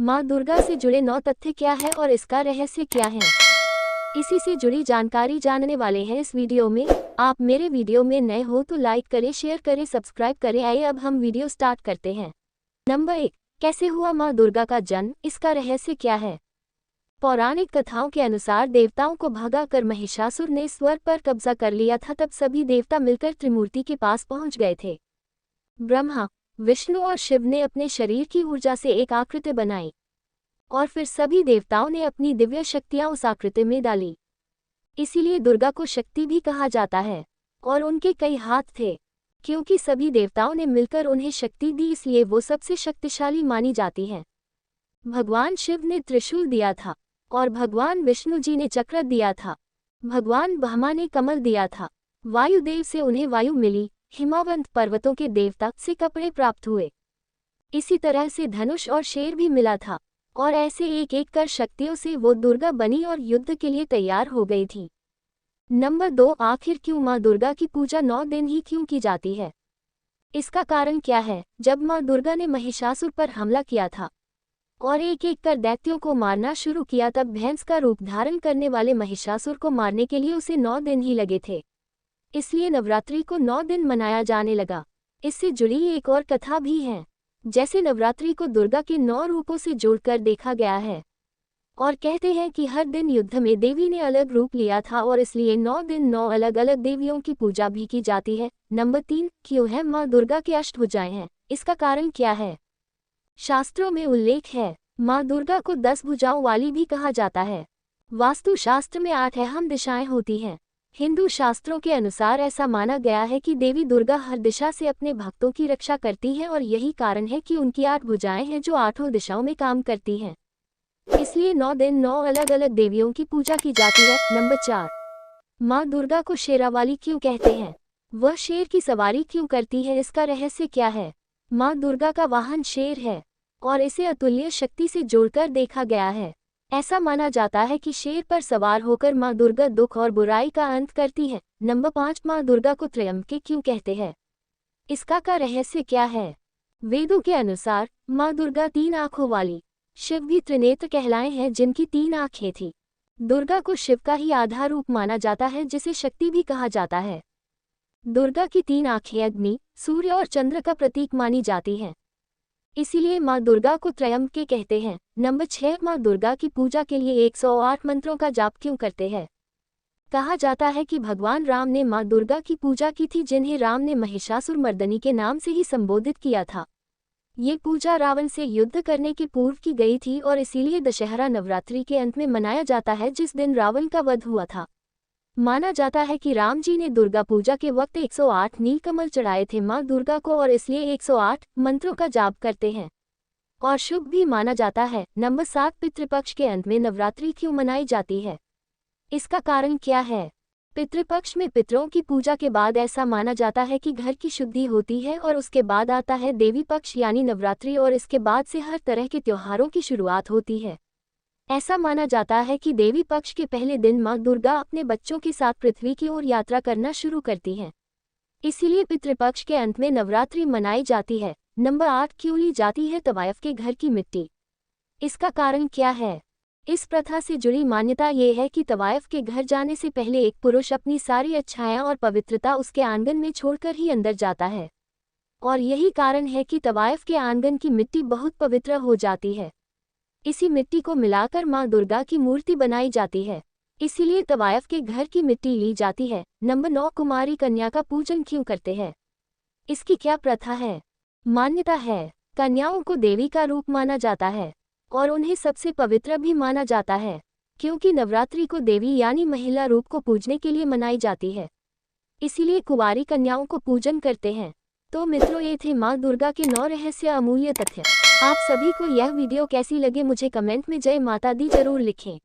माँ दुर्गा से जुड़े 9 तथ्य क्या है और इसका रहस्य क्या है, इसी से जुड़ी जानकारी जानने वाले हैं इस वीडियो में। आप मेरे वीडियो में नए हो तो लाइक करें, शेयर करें, सब्सक्राइब करें। आइए अब हम वीडियो स्टार्ट करते हैं। नंबर 1, कैसे हुआ माँ दुर्गा का जन्म, इसका रहस्य क्या है। पौराणिक कथाओं के अनुसार देवताओं को भगाकर महिषासुर ने स्वर्ग पर कब्जा कर लिया था। तब सभी देवता मिलकर त्रिमूर्ति के पास पहुंच गए थे। ब्रह्मा, विष्णु और शिव ने अपने शरीर की ऊर्जा से एक आकृति बनाई और फिर सभी देवताओं ने अपनी दिव्य शक्तियां उस आकृति में डाली। इसीलिए दुर्गा को शक्ति भी कहा जाता है। और उनके कई हाथ थे। क्योंकि सभी देवताओं ने मिलकर उन्हें शक्ति दी, इसलिए वो सबसे शक्तिशाली मानी जाती हैं। भगवान शिव ने त्रिशूल दिया था और भगवान विष्णु जी ने चक्र दिया था। भगवान ब्रह्मा ने कमल दिया था। वायुदेव से उन्हें वायु मिली। हिमावंत पर्वतों के देवता से कपड़े प्राप्त हुए। इसी तरह से धनुष और शेर भी मिला था। और ऐसे एक एक कर शक्तियों से वो दुर्गा बनी और युद्ध के लिए तैयार हो गई थी। नंबर 2, आखिर क्यों माँ दुर्गा की पूजा 9 दिन ही क्यों की जाती है, इसका कारण क्या है। जब माँ दुर्गा ने महिषासुर पर हमला किया था और एक एक कर दैत्यों को मारना शुरू किया, तब भैंस का रूप धारण करने वाले महिषासुर को मारने के लिए उसे 9 दिन ही लगे थे। इसलिए नवरात्रि को 9 दिन मनाया जाने लगा। इससे जुड़ी एक और कथा भी है। जैसे नवरात्रि को दुर्गा के 9 रूपों से जोड़कर देखा गया है और कहते हैं कि हर दिन युद्ध में देवी ने अलग रूप लिया था और इसलिए 9 दिन 9 अलग अलग देवियों की पूजा भी की जाती है। नंबर 3, क्यों है माँ दुर्गा के अष्टभुजाएं हैं, इसका कारण क्या है। शास्त्रों में उल्लेख है, माँ दुर्गा को 10 भुजाओं वाली भी कहा जाता है। वास्तु शास्त्र में 8 अहम दिशाएं होती हैं। हिंदू शास्त्रों के अनुसार ऐसा माना गया है कि देवी दुर्गा हर दिशा से अपने भक्तों की रक्षा करती हैं और यही कारण है कि उनकी 8 भुजाएं हैं जो 8 दिशाओं में काम करती हैं। इसलिए 9 दिन 9 अलग अलग देवियों की पूजा की जाती है। नंबर 4, माँ दुर्गा को शेरावाली क्यों कहते हैं, वह शेर की सवारी क्यों करती है, इसका रहस्य क्या है। माँ दुर्गा का वाहन शेर है और इसे अतुल्य शक्ति से जोड़कर देखा गया है। ऐसा माना जाता है कि शेर पर सवार होकर माँ दुर्गा दुख और बुराई का अंत करती है। नंबर 5, माँ दुर्गा को त्रयंबके क्यों कहते हैं, इसका का रहस्य क्या है। वेदों के अनुसार माँ दुर्गा 3 आँखों वाली, शिव भी त्रिनेत्र कहलाए हैं जिनकी 3 आँखें थी। दुर्गा को शिव का ही आधा रूप माना जाता है जिसे शक्ति भी कहा जाता है। दुर्गा की 3 आँखें अग्नि, सूर्य और चंद्र का प्रतीक मानी जाती हैं। इसीलिए माँ दुर्गा को त्रयंबके कहते हैं। नंबर 6, माँ दुर्गा की पूजा के लिए 108 मंत्रों का जाप क्यों करते हैं। कहा जाता है कि भगवान राम ने माँ दुर्गा की पूजा की थी, जिन्हें राम ने महिषासुर मर्दनी के नाम से ही संबोधित किया था। ये पूजा रावण से युद्ध करने के पूर्व की गई थी और इसीलिए दशहरा नवरात्रि के अंत में मनाया जाता है, जिस दिन रावण का वध हुआ था। माना जाता है कि राम जी ने दुर्गा पूजा के वक्त 108 नीलकमल चढ़ाए थे माँ दुर्गा को और इसलिए 108 मंत्रों का जाप करते हैं और शुभ भी माना जाता है। नंबर 7, पितृपक्ष के अंत में नवरात्रि क्यों मनाई जाती है, इसका कारण क्या है। पितृपक्ष में पितरों की पूजा के बाद ऐसा माना जाता है कि घर की शुद्धि होती है और उसके बाद आता है देवी पक्ष यानी नवरात्रि और इसके बाद से हर तरह के त्योहारों की शुरुआत होती है। ऐसा माना जाता है कि देवी पक्ष के पहले दिन माँ दुर्गा अपने बच्चों के साथ पृथ्वी की ओर यात्रा करना शुरू करती हैं। इसीलिए पितृपक्ष के अंत में नवरात्रि मनाई जाती है। नंबर 8, क्यों ली जाती है तवायफ के घर की मिट्टी, इसका कारण क्या है। इस प्रथा से जुड़ी मान्यता ये है कि तवायफ के घर जाने से पहले एक पुरुष अपनी सारी अच्छाइयाँ और पवित्रता उसके आंगन में छोड़कर ही अंदर जाता है और यही कारण है कि तवायफ के आंगन की मिट्टी बहुत पवित्र हो जाती है। इसी मिट्टी को मिलाकर माँ दुर्गा की मूर्ति बनाई जाती है। इसीलिए तवायफ के घर की मिट्टी ली जाती है। नंबर 9, कुमारी कन्या का पूजन क्यों करते हैं, इसकी क्या प्रथा है। मान्यता है कन्याओं को देवी का रूप माना जाता है और उन्हें सबसे पवित्र भी माना जाता है, क्योंकि नवरात्रि को देवी यानी महिला रूप को पूजने के लिए मनाई जाती है। इसीलिए कुंवारी कन्याओं को पूजन करते हैं। तो मित्रों, ये थे माँ दुर्गा के 9 रहस्य अमूल्य तथ्य। आप सभी को यह वीडियो कैसी लगे मुझे कमेंट में जय माता दी जरूर लिखें।